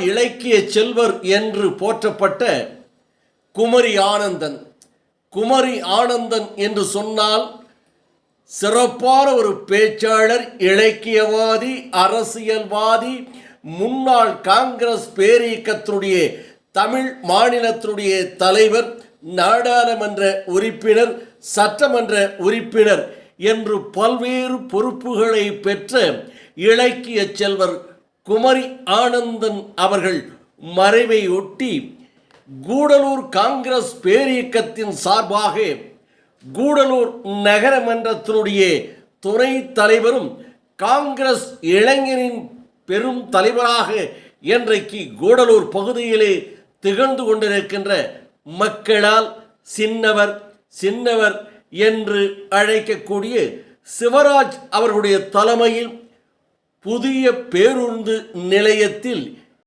இலக்கிய செல்வர் என்று போற்றப்பட்ட குமரி ஆனந்தன். குமரி ஆனந்தன் என்று சொன்னால் சிறப்பான ஒரு பேச்சாளர், இலக்கியவாதி, அரசியல்வாதி, முன்னாள் காங்கிரஸ் பேரியக்கத்தினுடைய தமிழ் மாநிலத்தினுடைய தலைவர், நாடாளுமன்ற உறுப்பினர், சட்டமன்ற உறுப்பினர் என்று பல்வேறு பொறுப்புகளை பெற்ற இலக்கிய செல்வர் குமரி ஆனந்தன் அவர்கள் மறைவை ஒட்டி கூடலூர் காங்கிரஸ் பேரியக்கத்தின் சார்பாக கூடலூர் நகரமன்றத்தினுடைய துணை தலைவரும் காங்கிரஸ் இளைஞரின் பெரும் தலைவராக இன்றைக்கு கூடலூர் பகுதியிலே திகழ்ந்து கொண்டிருக்கின்ற மக்களால் சின்னவர் சின்னவர் என்று அழைக்கக்கூடிய சிவராஜ் அவர்களுடைய தலைமையில் புதிய பேருந்து நிலையத்தில்